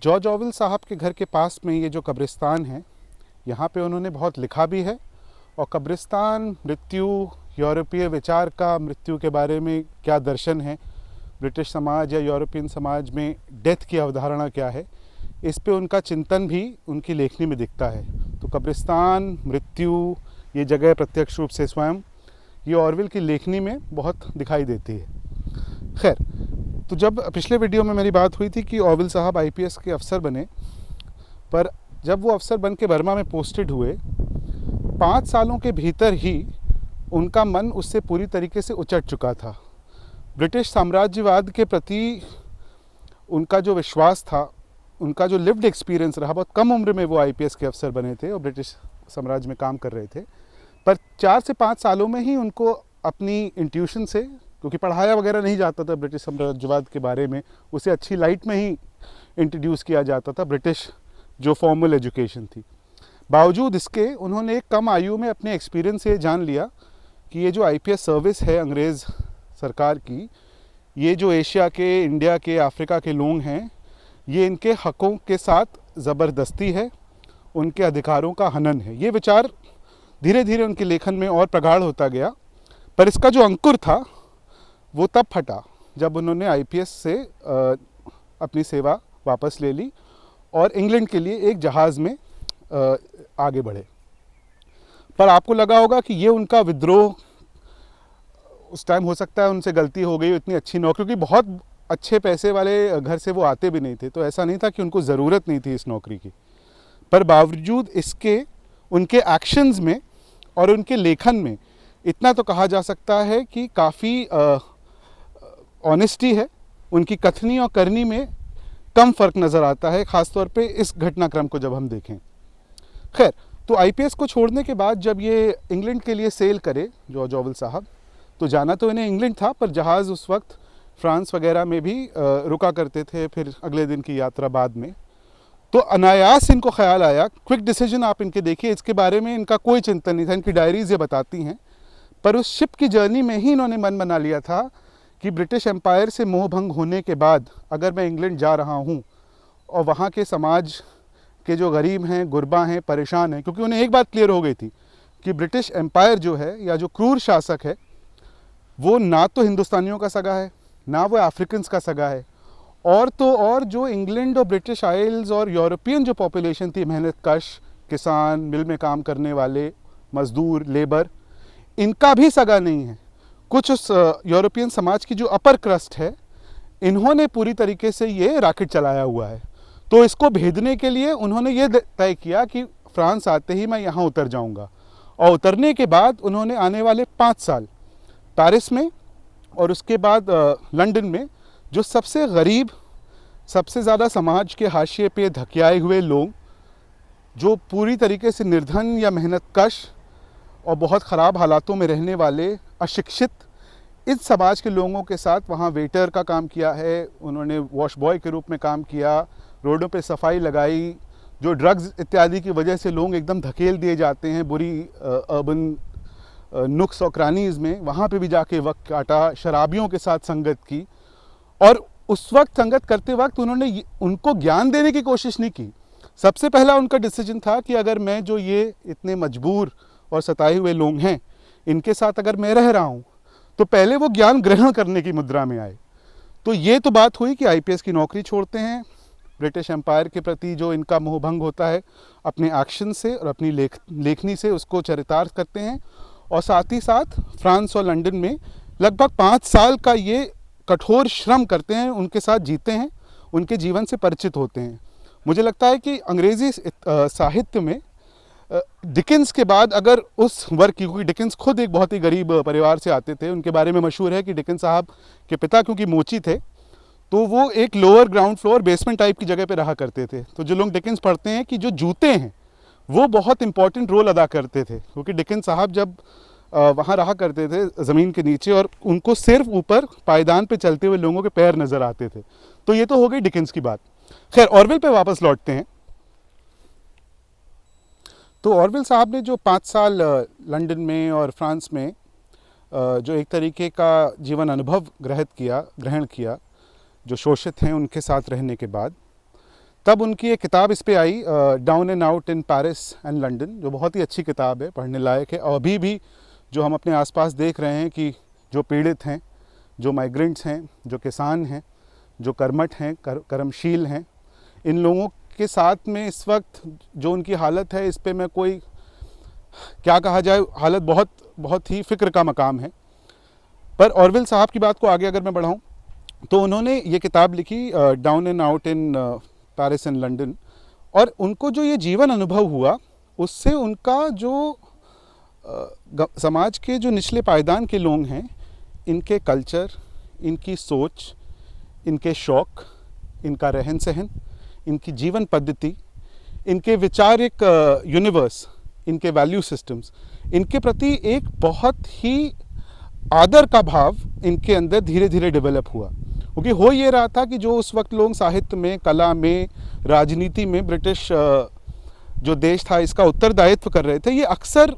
George ऑवेल साहब के घर के पास में ये जो कब्रिस्तान है, यहाँ पे उन्होंने बहुत लिखा भी है। और कब्रिस्तान, मृत्यु, यूरोपीय विचार का मृत्यु के बारे में क्या दर्शन है, ब्रिटिश समाज या यूरोपियन समाज में डेथ की अवधारणा क्या है, इस पे उनका चिंतन भी उनकी लेखनी में दिखता है। तो कब्रिस्तान, मृत्यु, ये जगह प्रत्यक्ष रूप से स्वयं ये ऑरवेल की लेखनी में बहुत दिखाई देती है। खैर, तो जब पिछले वीडियो में मेरी बात हुई थी कि ऑरवेल साहब आईपीएस के अफसर बने, पर जब वो अफसर बन के बर्मा में पोस्टेड हुए, 5 सालों के भीतर ही उनका मन उससे पूरी तरीके से उचट चुका था। ब्रिटिश साम्राज्यवाद के प्रति उनका जो विश्वास था, उनका जो लिव्ड एक्सपीरियंस रहा, बहुत कम उम्र में वो आईपीएस के अफसर बने थे और ब्रिटिश साम्राज्य में काम कर रहे थे, पर 4 से 5 सालों में ही उनको अपनी इंट्यूशन से, क्योंकि पढ़ाया वगैरह नहीं जाता था ब्रिटिश साम्राज्यवाद के बारे में, उसे अच्छी लाइट में ही इंट्रोड्यूस किया जाता था ब्रिटिश जो फॉर्मल एजुकेशन थी। बावजूद इसके उन्होंने एक कम आयु में अपने एक्सपीरियंस से जान लिया कि ये जो आईपीएस सर्विस है अंग्रेज़ सरकार की, ये जो एशिया के, इंडिया के, अफ्रीका के लोग हैं, ये इनके हकों के साथ ज़बरदस्ती है, उनके अधिकारों का हनन है। ये विचार धीरे धीरे उनके लेखन में और प्रगाढ़ होता गया, पर इसका जो अंकुर था वो तब फटा जब उन्होंने आईपीएस से अपनी सेवा वापस ले ली और इंग्लैंड के लिए एक जहाज़ में आगे बढ़े। पर आपको लगा होगा कि ये उनका विद्रोह उस टाइम, हो सकता है उनसे गलती हो गई, इतनी अच्छी नौकरी, क्योंकि बहुत अच्छे पैसे वाले घर से वो आते भी नहीं थे, तो ऐसा नहीं था कि उनको ज़रूरत नहीं थी इस नौकरी की। पर बावजूद इसके उनके एक्शंस में और उनके लेखन में इतना तो कहा जा सकता है कि काफ़ी ऑनेस्टी है, उनकी कथनी और करनी में कम फ़र्क नज़र आता है, ख़ासतौर पे इस घटनाक्रम को जब हम देखें। खैर, तो आईपीएस को छोड़ने के बाद जब ये इंग्लैंड के लिए सेल करे जॉर्ज ऑवेल साहब, तो जाना तो इन्हें इंग्लैंड था, पर जहाज़ उस वक्त फ्रांस वगैरह में भी रुका करते थे, फिर अगले दिन की यात्रा बाद में। तो अनायास इनको ख्याल आया, क्विक डिसीजन आप इनके देखिए, इसके बारे में इनका कोई चिंतन नहीं था, इनकी डायरीज़ ये बताती हैं, पर उस शिप की जर्नी में ही इन्होंने मन बना लिया था कि ब्रिटिश एम्पायर से मोह भंग होने के बाद अगर मैं इंग्लैंड जा रहा हूँ और वहाँ के समाज के जो गरीब हैं, गुरबा हैं, परेशान हैं, क्योंकि उन्हें एक बात क्लियर हो गई थी कि ब्रिटिश एम्पायर जो है या जो क्रूर शासक है, वो ना तो हिंदुस्तानियों का सगा है, ना वो अफ्रीकन्स का सगा है, और तो और जो इंग्लैंड और ब्रिटिश आइल्स और यूरोपियन जो पॉपुलेशन थी, मेहनत कश, किसान, मिल में काम करने वाले, मज़दूर, लेबर, इनका भी सगा नहीं है। कुछ उस यूरोपियन समाज की जो अपर क्रस्ट है, इन्होंने पूरी तरीके से ये रैकेट चलाया हुआ है। तो इसको भेदने के लिए उन्होंने ये तय किया कि फ्रांस आते ही मैं यहाँ उतर जाऊँगा, और उतरने के बाद उन्होंने आने वाले 5 साल पेरिस में और उसके बाद लंदन में जो सबसे गरीब, सबसे ज़्यादा समाज के हाशिए पे धकियाए हुए लोग, जो पूरी तरीके से निर्धन या मेहनत कश और बहुत ख़राब हालातों में रहने वाले अशिक्षित, इस समाज के लोगों के साथ वहाँ वेटर का काम किया है, उन्होंने वॉश बॉय के रूप में काम किया, रोडों पे सफाई लगाई। जो ड्रग्स इत्यादि की वजह से लोग एकदम धकेल दिए जाते हैं बुरी अर्बन नुक्स और क्रानीज़ में, वहाँ पे भी जाके वक्त काटा, शराबियों के साथ संगत की, और उस वक्त संगत करते वक्त उन्होंने उनको ज्ञान देने की कोशिश नहीं की। सबसे पहला उनका डिसीजन था कि अगर मैं जो ये इतने मजबूर और सताए हुए लोग हैं, इनके साथ अगर मैं रह रहा हूँ, तो पहले वो ज्ञान ग्रहण करने की मुद्रा में आए। तो ये तो बात हुई कि आईपीएस की नौकरी छोड़ते हैं, ब्रिटिश एम्पायर के प्रति जो इनका मोहभंग होता है अपने एक्शन से और अपनी लेखनी से उसको चरितार्थ करते हैं, और साथ ही साथ फ्रांस और लंदन में लगभग 5 साल का ये कठोर श्रम करते हैं, उनके साथ जीते हैं, उनके जीवन से परिचित होते हैं। मुझे लगता है कि अंग्रेज़ी साहित्य में डिकेंस के बाद अगर उस वर्ग की, क्योंकि डिकेंस खुद एक बहुत ही गरीब परिवार से आते थे, उनके बारे में मशहूर है कि डिकेंस साहब के पिता क्योंकि मोची थे, तो वो एक lower ground floor basement type की जगह पे रहा करते थे। तो जो लोग डिकेंस पढ़ते हैं कि जो जूते हैं वो बहुत इंपॉर्टेंट रोल अदा करते थे, क्योंकि डिकेंस साहब जब वहाँ रहा करते थे ज़मीन के नीचे, और उनको सिर्फ ऊपर पायदान पे चलते हुए लोगों के पैर नज़र आते थे। तो ये तो हो गई डिकेंस की बात। खैर, ऑरवेल पे वापस लौटते हैं। तो ऑरवेल साहब ने जो 5 साल लंदन में और फ्रांस में जो एक तरीके का जीवन अनुभव ग्रहण किया, जो शोषित हैं उनके साथ रहने के बाद, तब उनकी एक किताब इस पे आई, down and out in Paris and London, जो बहुत ही अच्छी किताब है, पढ़ने लायक है। और अभी भी जो हम अपने आसपास देख रहे हैं कि जो पीड़ित हैं, जो माइग्रेंट्स हैं, जो किसान हैं, जो कर्मठ हैं, कर्मशील हैं, इन लोगों के साथ में इस वक्त जो उनकी हालत है, इस पे मैं कोई क्या कहा जाए, हालत बहुत बहुत ही फ़िक्र का मकाम है। पर ऑरवेल साहब की बात को आगे अगर मैं बढ़ाऊँ तो उन्होंने ये किताब लिखी, down and out in Paris and London, और उनको जो ये जीवन अनुभव हुआ उससे उनका जो समाज के जो निचले पायदान के लोग हैं, इनके कल्चर, इनकी सोच, इनके शौक़, इनका रहन सहन, इनकी जीवन पद्धति, इनके विचारिक यूनिवर्स, इनके वैल्यू सिस्टम्स, इनके प्रति एक बहुत ही आदर का भाव इनके अंदर धीरे धीरे डेवलप हुआ। क्योंकि हो ये रहा था कि जो उस वक्त लोग साहित्य में, कला में, राजनीति में ब्रिटिश जो देश था इसका उत्तरदायित्व कर रहे थे, ये अक्सर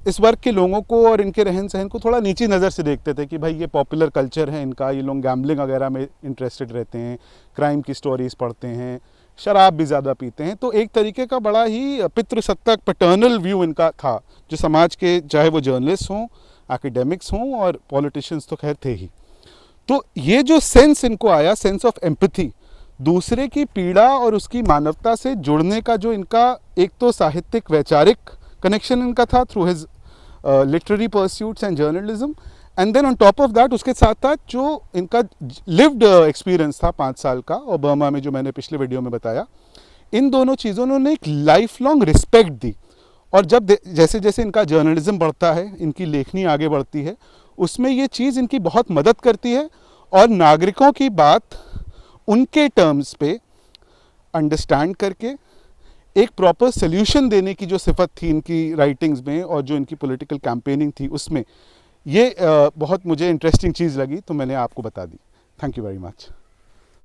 इस वर्ग के लोगों को और इनके रहन सहन को थोड़ा नीची नज़र से देखते थे कि भाई ये पॉपुलर कल्चर है इनका, ये लोग गैम्बलिंग वगैरह में इंटरेस्टेड रहते हैं, क्राइम की स्टोरीज़ पढ़ते हैं, शराब भी ज़्यादा पीते हैं। तो एक तरीके का बड़ा ही पितृसत्ताक पैटर्नल व्यू इनका था, जो समाज के, चाहे वो जर्नलिस्ट हों, एकेडमिक्स हों और पॉलिटिशियंस तो खैर थे ही। तो ये जो सेंस इनको आया, सेंस ऑफ एम्पैथी, दूसरे की पीड़ा और उसकी मानवता से जुड़ने का जो इनका एक तो साहित्यिक वैचारिक कनेक्शन इनका था through his literary pursuits and journalism, and then on top of that उसके साथ साथ जो इनका लिव्ड एक्सपीरियंस था 5 साल का और बर्मा में, जो मैंने पिछले वीडियो में बताया, इन दोनों चीज़ों ने एक लाइफ लॉन्ग रिस्पेक्ट दी। और जब जैसे जैसे इनका जर्नलिज्म बढ़ता है, इनकी लेखनी आगे बढ़ती है, उसमें ये चीज़ इनकी बहुत मदद करती है और नागरिकों की बात उनके टर्म्स पे अंडरस्टैंड करके एक प्रॉपर सोल्यूशन देने की जो सिफत थी इनकी राइटिंग्स में और जो इनकी पॉलिटिकल कैंपेनिंग थी उसमें, ये बहुत मुझे इंटरेस्टिंग चीज़ लगी, तो मैंने आपको बता दी। Thank you very much.